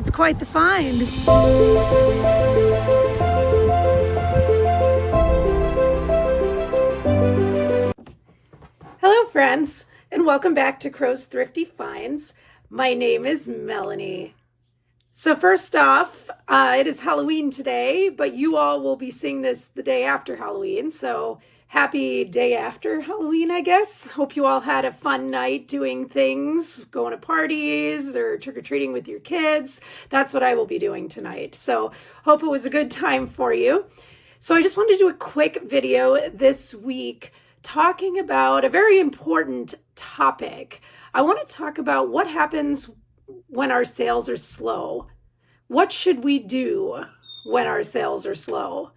It's quite the find. Hello, friends, and welcome back to Crow's Thrifty Finds. My name is Melanie. So first off, it is Halloween today, but you all will be seeing this the day after Halloween, so happy day after Halloween, I guess. Hope you all had a fun night doing things, going to parties or trick-or-treating with your kids. That's what I will be doing tonight. So hope it was a good time for you. So I just wanted to do a quick video this week talking about a very important topic. I want to talk about what happens when our sales are slow. What should we do when our sales are slow?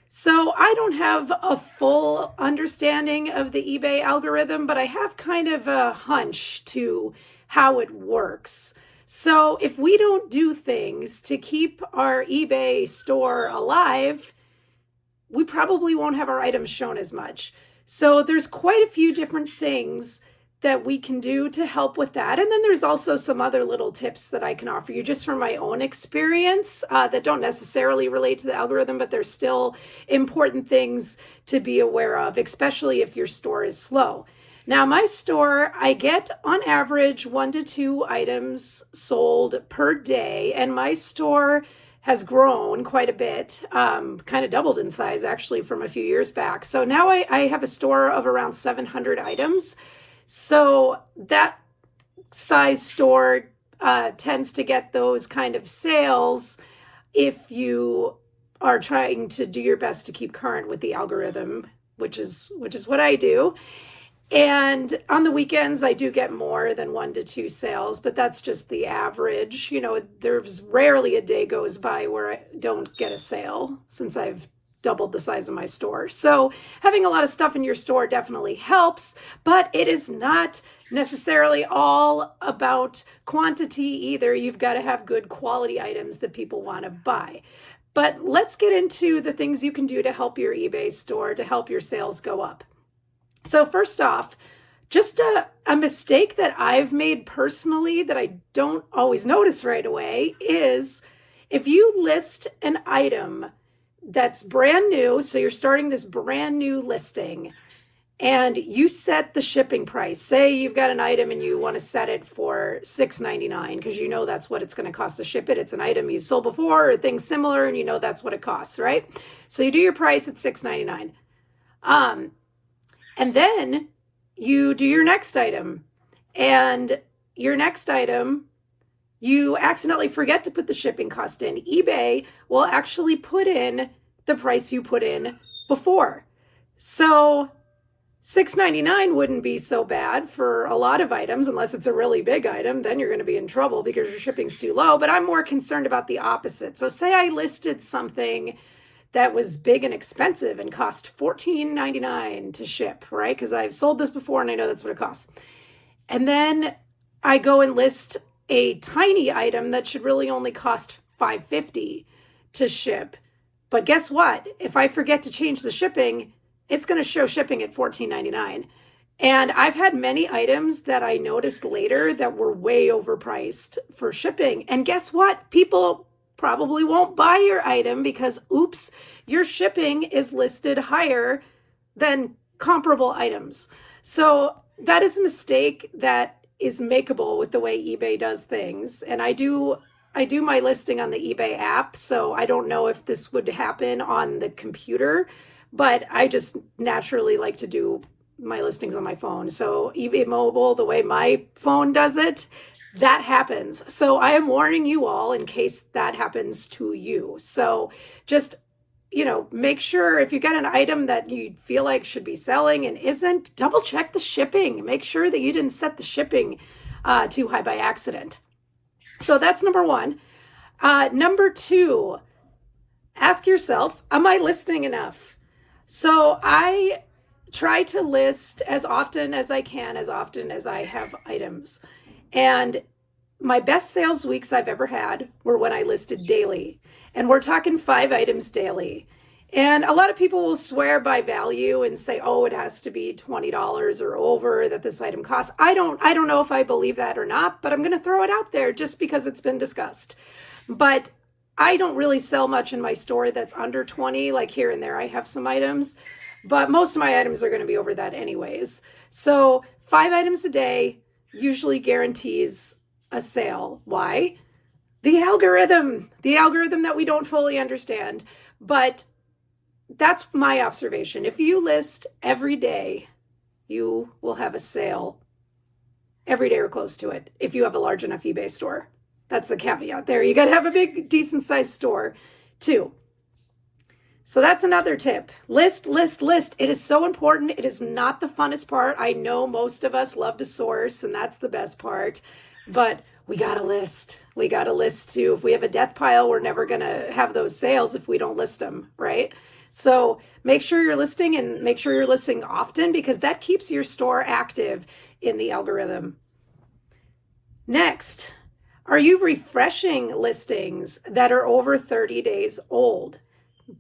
So I don't have a full understanding of the eBay algorithm, but I have kind of a hunch to how it works. So if we don't do things to keep our eBay store alive, we probably won't have our items shown as much. So there's quite a few different things that we can do to help with that. And then there's also some other little tips that I can offer you just from my own experience that don't necessarily relate to the algorithm, but they're still important things to be aware of, especially if your store is slow. Now, my store, I get on average 1 to 2 items sold per day, and my store has grown quite a bit, kind of doubled in size actually from a few years back. So now I have a store of around 700 items. So that size store tends to get those kind of sales if you are trying to do your best to keep current with the algorithm, which is what I do. And on the weekends, I do get more than 1 to 2 sales, but that's just the average. You know, there's rarely a day goes by where I don't get a sale since I've doubled the size of my store. So having a lot of stuff in your store definitely helps, but it is not necessarily all about quantity either. You've got to have good quality items that people want to buy. But let's get into the things you can do to help your eBay store, to help your sales go up. So first off, just a mistake that I've made personally that I don't always notice right away is if you list an item that's brand new, so you're starting this brand new listing, and you set the shipping price. Say you've got an item and you want to set it for $6.99 because you know that's what it's going to cost to ship it. It's an item you've sold before or things similar, and you know that's what it costs, right? So you do your price at $6.99. And then you do your next item, and your next item, you accidentally forget to put the shipping cost in. eBay will actually put in the price you put in before. So $6.99 wouldn't be so bad for a lot of items, unless it's a really big item. Then you're going to be in trouble because your shipping's too low. But I'm more concerned about the opposite. So say I listed something that was big and expensive and cost $14.99 to ship, right? Because I've sold this before and I know that's what it costs. And then I go and list a tiny item that should really only cost $5.50 to ship. But guess what? If I forget to change the shipping, it's going to show shipping at $14.99. And I've had many items that I noticed later that were way overpriced for shipping. And guess what? People probably won't buy your item because, oops, your shipping is listed higher than comparable items. So that is a mistake that is makeable with the way eBay does things. And I do my listing on the eBay app, so I don't know if this would happen on the computer, but I just naturally like to do my listings on my phone. So eBay Mobile, the way my phone does it, that happens. So I am warning you all in case that happens to you. So just, make sure if you got an item that you feel like should be selling and isn't, double check the shipping. Make sure that you didn't set the shipping too high by accident. So that's number one. Number two, ask yourself, am I listing enough? So I try to list as often as I can, as often as I have items. And my best sales weeks I've ever had were when I listed daily. And we're talking 5 items daily. And a lot of people will swear by value and say, oh, it has to be $20 or over that this item costs. I don't know if I believe that or not, but I'm going to throw it out there just because it's been discussed. But I don't really sell much in my store that's under 20. Like here and there, I have some items, but most of my items are going to be over that anyways. So 5 items a day usually guarantees a sale. Why? The algorithm that we don't fully understand. But that's my observation. If you list every day, you will have a sale every day or close to it if you have a large enough eBay store. That's the caveat there. You got to have a big, decent sized store too. So that's another tip. List, list, list. It is so important. It is not the funnest part. I know most of us love to source, and that's the best part. But we got to list. We got to list too. If we have a death pile, we're never going to have those sales if we don't list them, right? So make sure you're listing, and make sure you're listing often, because that keeps your store active in the algorithm. Next, are you refreshing listings that are over 30 days old?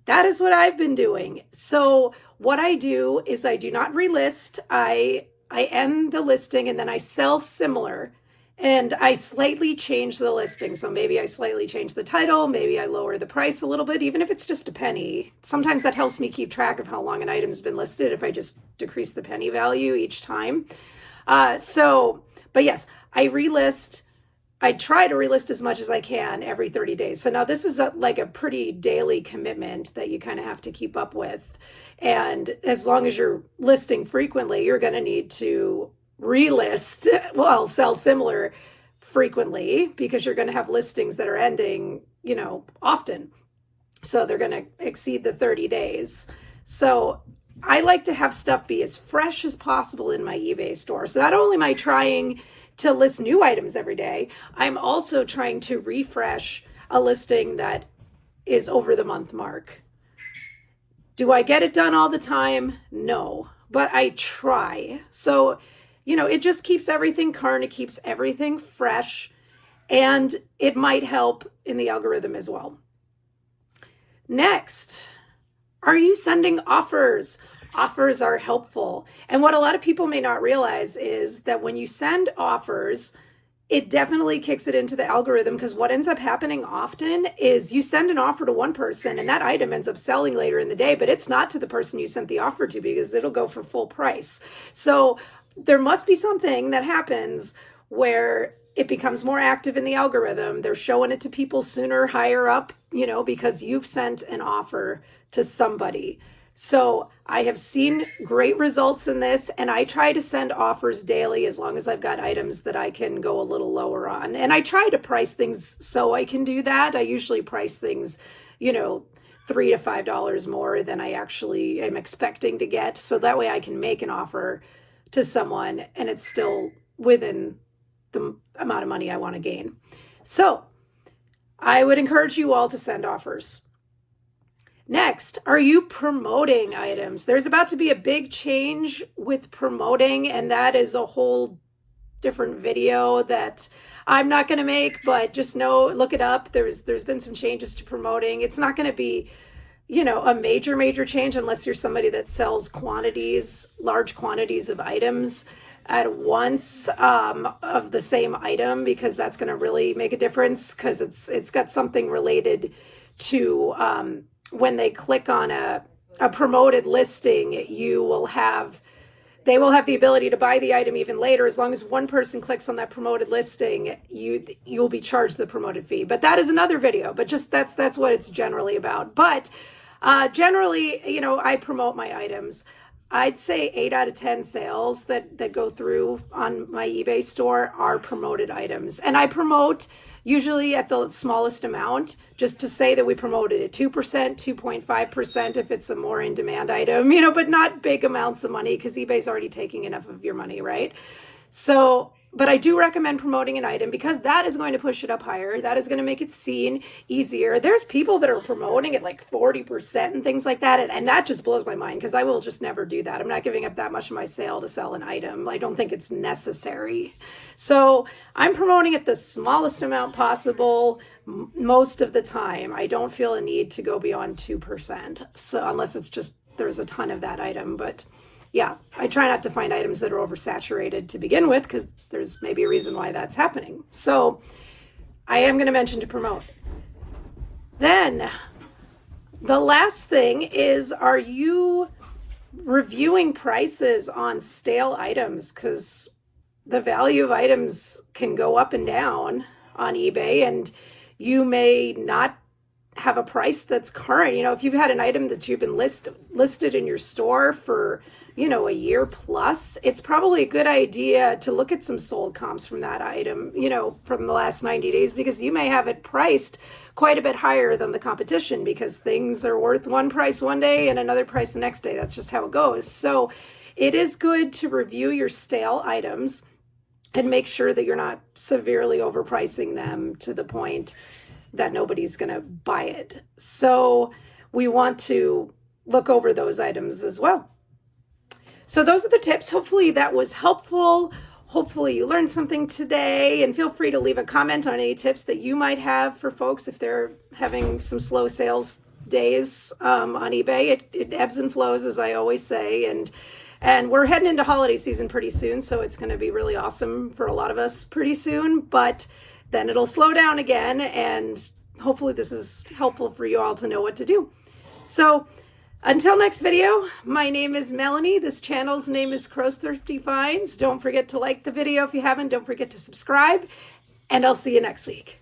That is what I've been doing. So what I do is I do not relist. I end the listing and then I sell similar, and I slightly change the listing. So maybe I slightly change the title, maybe I lower the price a little bit, even if it's just a penny. Sometimes that helps me keep track of how long an item's been listed if I just decrease the penny value each time. But yes, I relist. I try to relist as much as I can every 30 days. So now this is like a pretty daily commitment that you kind of have to keep up with. And as long as you're listing frequently, you're going to need to relist, well, sell similar frequently, because you're going to have listings that are ending, often. So they're going to exceed the 30 days. So I like to have stuff be as fresh as possible in my eBay store. So not only am I trying to list new items every day, I'm also trying to refresh a listing that is over the month mark. Do I get it done all the time? No, but I try. So, it just keeps everything current, it keeps everything fresh, and it might help in the algorithm as well. Next, are you sending offers? Offers are helpful. And what a lot of people may not realize is that when you send offers, it definitely kicks it into the algorithm, because what ends up happening often is you send an offer to one person and that item ends up selling later in the day, but it's not to the person you sent the offer to, because it'll go for full price. So there must be something that happens where it becomes more active in the algorithm. They're showing it to people sooner, higher up, because you've sent an offer to somebody. So I have seen great results in this, and I try to send offers daily as long as I've got items that I can go a little lower on. And I try to price things so I can do that. I usually price things, $3 to $5 more than I actually am expecting to get. So that way I can make an offer to someone and it's still within the amount of money I want to gain. So I would encourage you all to send offers. Next, are you promoting items? There's about to be a big change with promoting, and that is a whole different video that I'm not going to make, but just look it up. There's been some changes to promoting. It's not going to be, a major change unless you're somebody that sells large quantities of items at once of the same item, because that's going to really make a difference, because it's got something related to when they click on a promoted listing, they will have the ability to buy the item even later. As long as one person clicks on that promoted listing, you'll be charged the promoted fee. But that is another video, but just that's what it's generally about. But generally, I promote my items. I'd say 8 out of 10 sales that go through on my eBay store are promoted items. And I promote usually at the smallest amount, just to say that we promoted at 2%, 2.5% if it's a more in-demand item, but not big amounts of money, because eBay's already taking enough of your money, right? So, but I do recommend promoting an item, because that is going to push it up higher. That is going to make it seen easier. There's people that are promoting at like 40% and things like that. And that just blows my mind, because I will just never do that. I'm not giving up that much of my sale to sell an item. I don't think it's necessary. So I'm promoting at the smallest amount possible most of the time. I don't feel a need to go beyond 2%. So unless it's just there's a ton of that item, but yeah, I try not to find items that are oversaturated to begin with, because there's maybe a reason why that's happening. So I am going to mention to promote. Then the last thing is, are you reviewing prices on stale items? Because the value of items can go up and down on eBay, and you may not have a price that's current. If you've had an item that you've been listed in your store for, a year plus, it's probably a good idea to look at some sold comps from that item, from the last 90 days, because you may have it priced quite a bit higher than the competition, because things are worth one price one day and another price the next day. That's just how it goes. So it is good to review your stale items and make sure that you're not severely overpricing them to the point that nobody's going to buy it. So we want to look over those items as well. So those are the tips. Hopefully that was helpful. Hopefully you learned something today, and feel free to leave a comment on any tips that you might have for folks if they're having some slow sales days on eBay. It ebbs and flows, as I always say, and we're heading into holiday season pretty soon, so it's going to be really awesome for a lot of us pretty soon, but then it'll slow down again, and hopefully this is helpful for you all to know what to do. So until next video, my name is Melanie. This channel's name is Crow's Thrifty Finds. Don't forget to like the video if you haven't. Don't forget to subscribe, and I'll see you next week.